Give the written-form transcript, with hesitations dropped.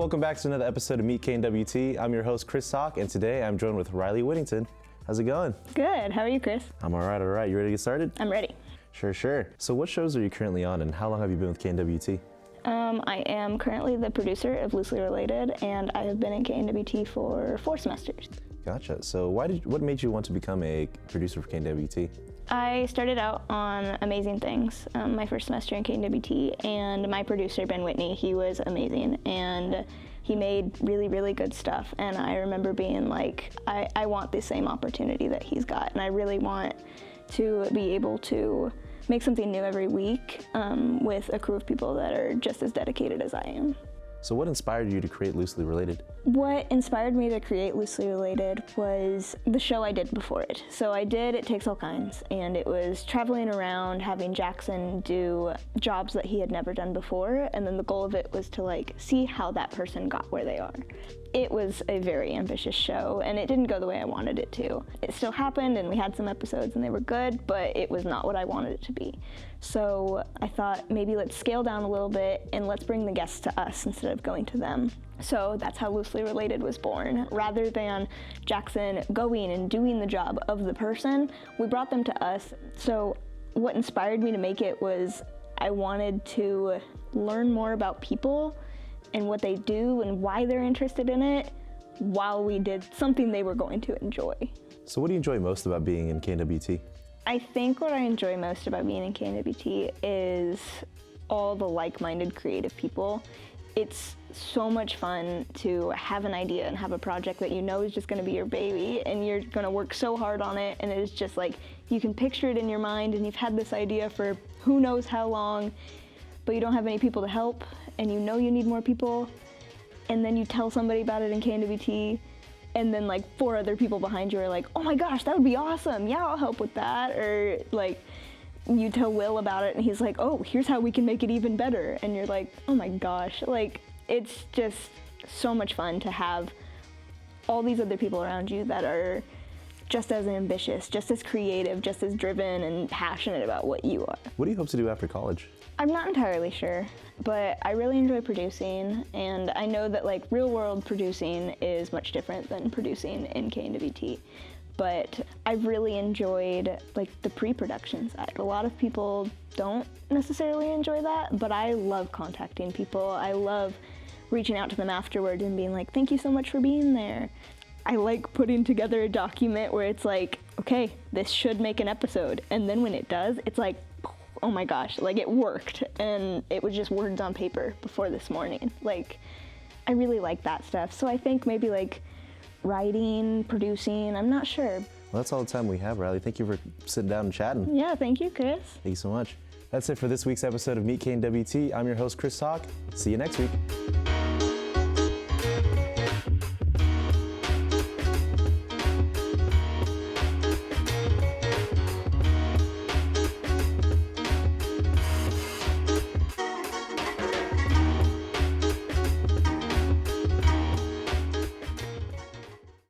welcome back to another episode of Meet KNWT. I'm your host, Chris Hawk, and today I'm joined with Riley Whittington. How's it going? Good. How are you, Chris? I'm all right. You ready to get started? I'm ready. Sure. So what shows are you currently on, and how long have you been with KNWT? I am currently the producer of Loosely Related, and I have been in KNWT for 4 semesters. Gotcha. So what made you want to become a producer for KNWT? I started out on Amazing Things, my first semester in KNWT, and my producer, Ben Whitney, he was amazing, and he made really, really good stuff, and I remember being like, I want the same opportunity that he's got, and I really want to be able to make something new every week with a crew of people that are just as dedicated as I am. So what inspired you to create Loosely Related? What inspired me to create Loosely Related was the show I did before it. So I did It Takes All Kinds, and it was traveling around having Jackson do jobs that he had never done before, and then the goal of it was to see how that person got where they are. It was a very ambitious show, and it didn't go the way I wanted it to. It still happened, and we had some episodes and they were good, but it was not what I wanted it to be. So I thought maybe let's scale down a little bit and let's bring the guests to us instead of going to them. So that's how Loosely Related was born. Rather than Jackson going and doing the job of the person, we brought them to us. So what inspired me to make it was I wanted to learn more about people and what they do and why they're interested in it while we did something they were going to enjoy. So what do you enjoy most about being in KNWT? I think what I enjoy most about being in KNWT is all the like-minded creative people. It's so much fun to have an idea and have a project that you know is just gonna be your baby, and you're gonna work so hard on it, and it's just like, you can picture it in your mind, and you've had this idea for who knows how long, but you don't have any people to help, and you know you need more people, and then you tell somebody about it in KNWT, and then 4 other people behind you are like, oh my gosh, that would be awesome, yeah, I'll help with that, or you tell Will about it and he's like, oh, here's how we can make it even better, and you're like, oh my gosh, it's just so much fun to have all these other people around you that are just as ambitious, just as creative, just as driven and passionate about what you are. What do you hope to do after college? I'm not entirely sure, but I really enjoy producing, and I know that real world producing is much different than producing in KNWT. But I've really enjoyed the pre-production side. A lot of people don't necessarily enjoy that, but I love contacting people. I love reaching out to them afterward and being like, thank you so much for being there. I like putting together a document where it's like, okay, this should make an episode. And then when it does, it's like, oh my gosh, it worked. And it was just words on paper before this morning. I really like that stuff. So I think maybe writing, producing, I'm not sure. Well, that's all the time we have, Riley. Thank you for sitting down and chatting. Yeah, thank you, Chris. Thank you so much. That's it for this week's episode of Meet KNWT. I'm your host, Chris Hawk. See you next week.